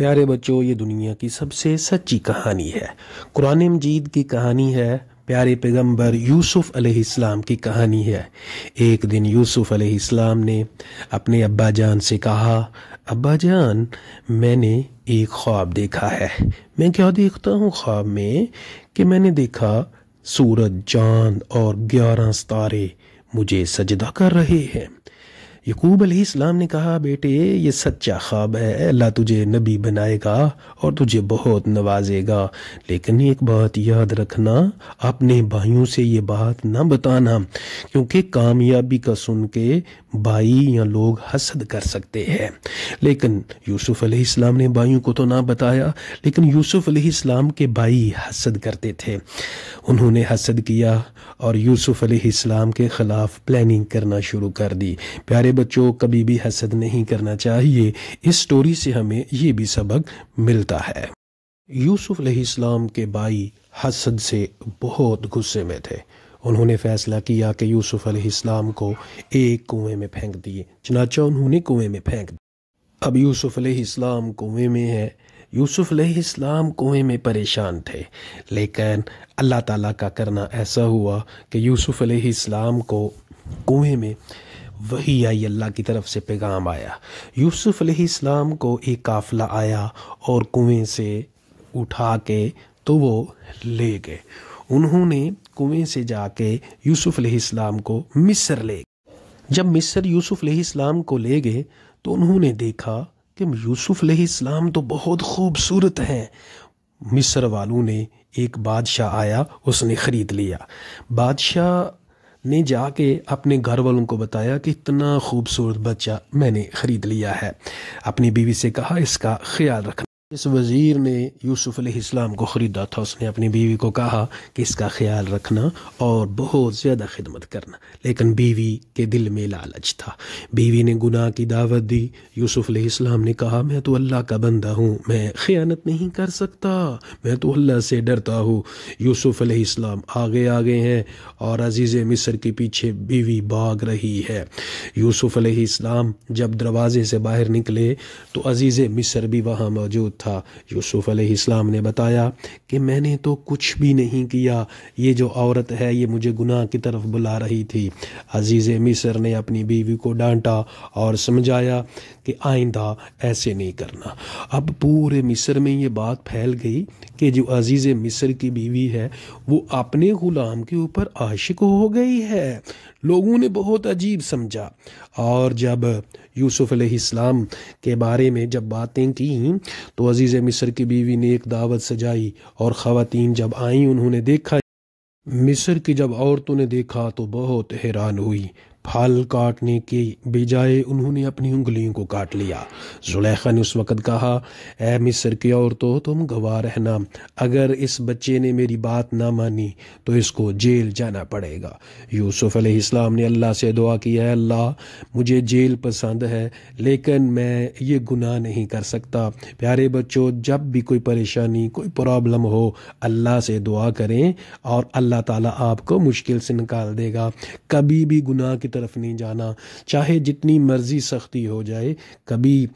پیارے بچوں، یہ دنیا کی سب سے سچی کہانی ہے۔ قرآن مجید کی کہانی ہے، پیارے پیغمبر یوسف علیہ السلام کی کہانی ہے۔ ایک دن یوسف علیہ السلام نے اپنے ابا جان سے کہا، ابا جان، میں نے ایک خواب دیکھا ہے۔ میں کیا دیکھتا ہوں خواب میں؟ کہ میں نے دیکھا سورج، چاند اور 11 ستارے مجھے سجدہ کر رہے ہیں۔ یعقوب علیہ السلام نے کہا، بیٹے یہ سچا خواب ہے، اللہ تجھے نبی بنائے گا اور تجھے بہت نوازے گا، لیکن ایک بات یاد رکھنا، اپنے بھائیوں سے یہ بات نہ بتانا، کیونکہ کامیابی کا سن کے بھائی یا لوگ حسد کر سکتے ہیں۔ لیکن یوسف علیہ السلام نے بھائیوں کو تو نہ بتایا، لیکن یوسف علیہ السلام کے بھائی حسد کرتے تھے۔ انہوں نے حسد کیا اور یوسف علیہ السلام کے خلاف پلاننگ کرنا شروع کر دی۔ پیارے بچوں، کبھی بھی حسد نہیں کرنا چاہیے۔ اس سٹوری سے ہمیں یہ بھی سبق ملتا ہے۔ یوسف علیہ السلام کے بھائی حسد سے بہت غصے میں تھے۔ انہوں نے فیصلہ کیا کہ یوسف علیہ السلام کو ایک کنویں میں پھینک دیے۔ چنانچہ انہوں نے کنویں میں پھینک دیا۔ اب یوسف علیہ السلام کنویں میں ہے۔ یوسف علیہ السلام کنویں میں پریشان تھے، لیکن اللہ تعالیٰ کا کرنا ایسا ہوا کہ یوسف علیہ السلام کو کنویں میں وحی آئی، اللہ کی طرف سے پیغام آیا۔ یوسف علیہ السلام کو ایک قافلہ آیا اور کنویں سے اٹھا کے تو وہ لے گئے۔ انہوں نے کنویں سے جا کے یوسف علیہ السلام کو مصر لے گئے۔ جب مصر یوسف علیہ السلام کو لے گئے تو انہوں نے دیکھا کہ یوسف علیہ السلام تو بہت خوبصورت ہیں۔ مصر والوں نے، ایک بادشاہ آیا، اس نے خرید لیا۔ بادشاہ نے جا کے اپنے گھر والوں کو بتایا کہ اتنا خوبصورت بچہ میں نے خرید لیا ہے۔ اپنی بیوی سے کہا، اس کا خیال رکھنا۔ اس وزیر نے یوسف علیہ السلام کو خریدا تھا، اس نے اپنی بیوی کو کہا کہ اس کا خیال رکھنا اور بہت زیادہ خدمت کرنا، لیکن بیوی کے دل میں لالچ تھا۔ بیوی نے گناہ کی دعوت دی۔ یوسف علیہ السلام نے کہا، میں تو اللہ کا بندہ ہوں، میں خیانت نہیں کر سکتا، میں تو اللہ سے ڈرتا ہوں۔ یوسف علیہ السلام آگے ہیں اور عزیز مصر کے پیچھے بیوی بھاگ رہی ہے۔ یوسف علیہ السلام جب دروازے سے باہر نکلے تو عزیز مصر بھی وہاں موجود تھا۔ یوسف علیہ السلام نے بتایا کہ میں نے تو کچھ بھی نہیں کیا، یہ جو عورت ہے یہ مجھے گناہ کی طرف بلا رہی تھی۔ عزیز مصر نے اپنی بیوی کو ڈانٹا اور سمجھایا کہ آئندہ ایسے نہیں کرنا۔ اب پورے مصر میں یہ بات پھیل گئی کہ جو عزیز مصر کی بیوی ہے وہ اپنے غلام کے اوپر عاشق ہو گئی ہے۔ لوگوں نے بہت عجیب سمجھا، اور جب یوسف علیہ السلام کے بارے میں جب باتیں کیں تو عزیز مصر کی بیوی نے ایک دعوت سجائی، اور خواتین جب آئیں انہوں نے دیکھا، مصر کی جب عورتوں نے دیکھا تو بہت حیران ہوئی۔ پھل کاٹنے کے بجائے انہوں نے اپنی انگلیوں کو کاٹ لیا۔ زلیخا نے اس وقت کہا، اے مصر کی عورتوں، تم گواہ رہنا، اگر اس بچے نے میری بات نہ مانی تو اس کو جیل جانا پڑے گا۔ یوسف علیہ السلام نے اللہ سے دعا کی، اے اللہ، مجھے جیل پسند ہے لیکن میں یہ گناہ نہیں کر سکتا۔ پیارے بچوں، جب بھی کوئی پریشانی، کوئی پرابلم ہو، اللہ سے دعا کریں اور اللہ تعالیٰ آپ کو مشکل سے نکال دے گا۔ کبھی بھی گناہ کی طرف نہیں جانا، چاہے جتنی مرضی سختی ہو جائے، کبھی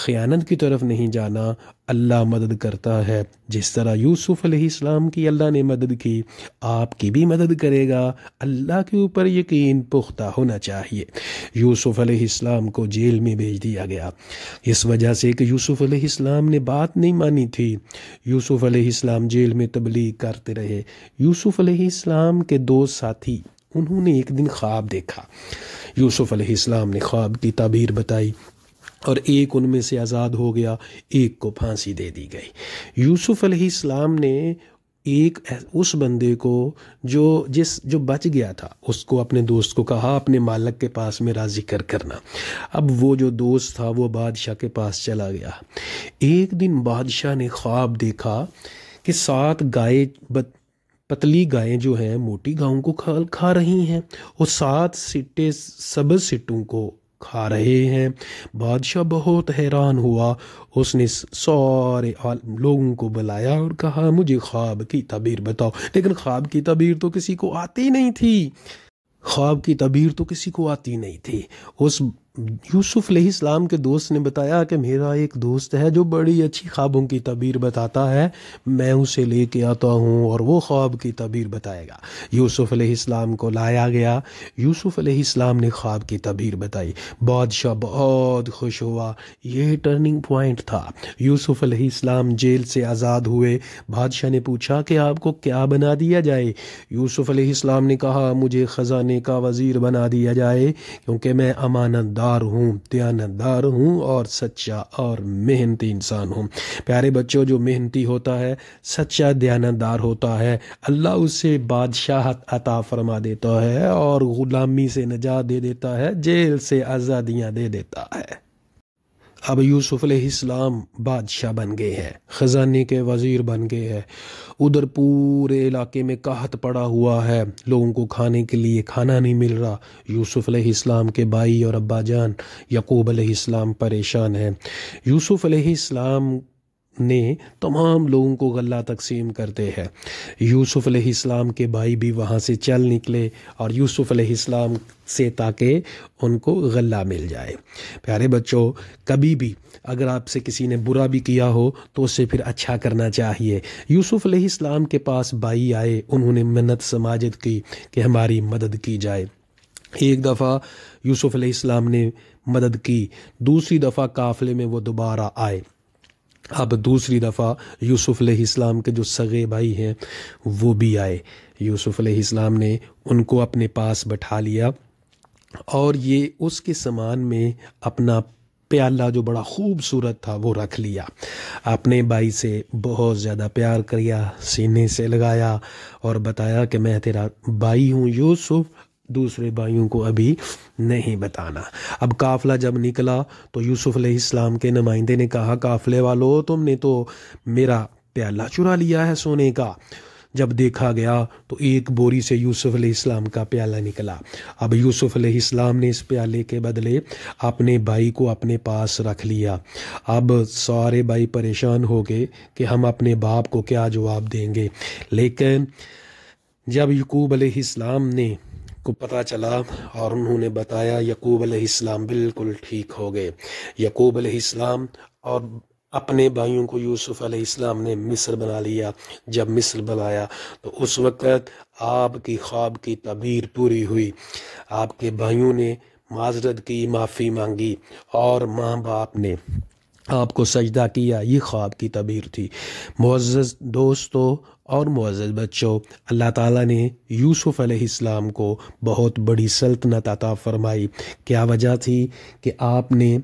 خیانت کی طرف نہیں جانا۔ اللہ مدد کرتا ہے، جس طرح یوسف علیہ السلام کی اللہ نے مدد کی، آپ کی بھی مدد کرے گا۔ اللہ کے اوپر یقین پختہ ہونا چاہیے۔ یوسف علیہ السلام کو جیل میں بھیج دیا گیا، اس وجہ سے کہ یوسف علیہ السلام نے بات نہیں مانی تھی۔ یوسف علیہ السلام جیل میں تبلیغ کرتے رہے۔ یوسف علیہ السلام کے دو ساتھی، انہوں نے ایک دن خواب دیکھا۔ یوسف علیہ السلام نے خواب کی تعبیر بتائی اور ایک ان میں سے آزاد ہو گیا، ایک کو پھانسی دے دی گئی۔ یوسف علیہ السلام نے ایک اس بندے کو جو بچ گیا تھا، اس کو اپنے دوست کو کہا، اپنے مالک کے پاس میرا ذکر کرنا۔ اب وہ جو دوست تھا وہ بادشاہ کے پاس چلا گیا۔ ایک دن بادشاہ نے خواب دیکھا کہ 7 گائے، پتلی گائیں جو ہیں موٹی گاؤں کو کھا رہی ہیں، اور 7 سٹے سبز سٹوں کو کھا رہے ہیں۔ بادشاہ بہت حیران ہوا، اس نے سارے لوگوں کو بلایا اور کہا، مجھے خواب کی تعبیر بتاؤ۔ لیکن خواب کی تعبیر تو کسی کو آتی نہیں تھی۔ اس یوسف علیہ السلام کے دوست نے بتایا کہ میرا ایک دوست ہے جو بڑی اچھی خوابوں کی تعبیر بتاتا ہے، میں اسے لے کے آتا ہوں اور وہ خواب کی تعبیر بتائے گا۔ یوسف علیہ السلام کو لایا گیا، یوسف علیہ السلام نے خواب کی تعبیر بتائی، بادشاہ بہت خوش ہوا۔ یہ ٹرننگ پوائنٹ تھا۔ یوسف علیہ السلام جیل سے آزاد ہوئے۔ بادشاہ نے پوچھا کہ آپ کو کیا بنا دیا جائے؟ یوسف علیہ السلام نے کہا مجھے خزانے کا وزیر بنا دیا جائے، کیونکہ میں امانت دار ہوں، دیانتدار ہوں اور سچا اور محنتی انسان ہوں۔ پیارے بچوں، جو محنتی ہوتا ہے، سچا دیانتدار ہوتا ہے، اللہ اسے بادشاہت عطا فرما دیتا ہے اور غلامی سے نجات دے دیتا ہے، جیل سے آزادیاں دے دیتا ہے۔ اب یوسف علیہ السلام بادشاہ بن گئے ہیں، خزانے کے وزیر بن گئے ہیں۔ ادھر پورے علاقے میں قحط پڑا ہوا ہے، لوگوں کو کھانے کے لیے کھانا نہیں مل رہا۔ یوسف علیہ السلام کے بھائی اور ابا جان یعقوب علیہ السلام پریشان ہیں۔ یوسف علیہ السلام نے تمام لوگوں کو غلہ تقسیم کرتے ہیں۔ یوسف علیہ السلام کے بھائی بھی وہاں سے چل نکلے اور یوسف علیہ السلام سے تاکہ ان کو غلہ مل جائے۔ پیارے بچوں، کبھی بھی اگر آپ سے کسی نے برا بھی کیا ہو تو اسے پھر اچھا کرنا چاہیے۔ یوسف علیہ السلام کے پاس بھائی آئے، انہوں نے منت سماجت کی کہ ہماری مدد کی جائے۔ ایک دفعہ یوسف علیہ السلام نے مدد کی، دوسری دفعہ قافلے میں وہ دوبارہ آئے۔ اب دوسری دفعہ یوسف علیہ السلام کے جو سگے بھائی ہیں وہ بھی آئے۔ یوسف علیہ السلام نے ان کو اپنے پاس بٹھا لیا اور یہ اس کے سامان میں اپنا پیالہ جو بڑا خوبصورت تھا وہ رکھ لیا۔ اپنے بھائی سے بہت زیادہ پیار کیا، سینے سے لگایا اور بتایا کہ میں تیرا بھائی ہوں یوسف، دوسرے بھائیوں کو ابھی نہیں بتانا۔ اب قافلہ جب نکلا تو یوسف علیہ السلام کے نمائندے نے کہا قافلے والو، تم نے تو میرا پیالہ چرا لیا ہے سونے کا۔ جب دیکھا گیا تو ایک بوری سے یوسف علیہ السلام کا پیالہ نکلا۔ اب یوسف علیہ السلام نے اس پیالے کے بدلے اپنے بھائی کو اپنے پاس رکھ لیا۔ اب سارے بھائی پریشان ہو گئے کہ ہم اپنے باپ کو کیا جواب دیں گے، لیکن جب یعقوب علیہ السلام نے کو پتہ چلا اور انہوں نے بتایا، یعقوب علیہ السلام بالکل ٹھیک ہو گئے۔ یعقوب علیہ السلام اور اپنے بھائیوں کو یوسف علیہ السلام نے مصر بنا لیا۔ جب مصر بنایا تو اس وقت آپ کی خواب کی تعبیر پوری ہوئی۔ آپ کے بھائیوں نے معذرت کی، معافی مانگی اور ماں باپ نے آپ کو سجدہ کیا۔ یہ خواب کی تعبیر تھی۔ معزز دوستو اور معزز بچوں، اللہ تعالیٰ نے یوسف علیہ السلام کو بہت بڑی سلطنت عطا فرمائی۔ کیا وجہ تھی کہ آپ نے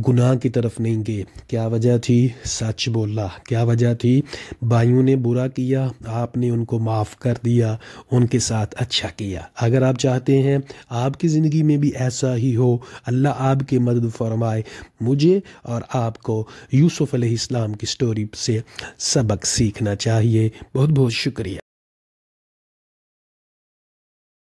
گناہ کی طرف نہیں گئے؟ کیا وجہ تھی؟ سچ بولا۔ کیا وجہ تھی؟ بھائیوں نے برا کیا، آپ نے ان کو معاف کر دیا، ان کے ساتھ اچھا کیا۔ اگر آپ چاہتے ہیں آپ کی زندگی میں بھی ایسا ہی ہو، اللہ آپ کی مدد فرمائے، مجھے اور آپ کو یوسف علیہ السلام کی سٹوری سے سبق سیکھنا چاہیے۔ بہت بہت شکریہ۔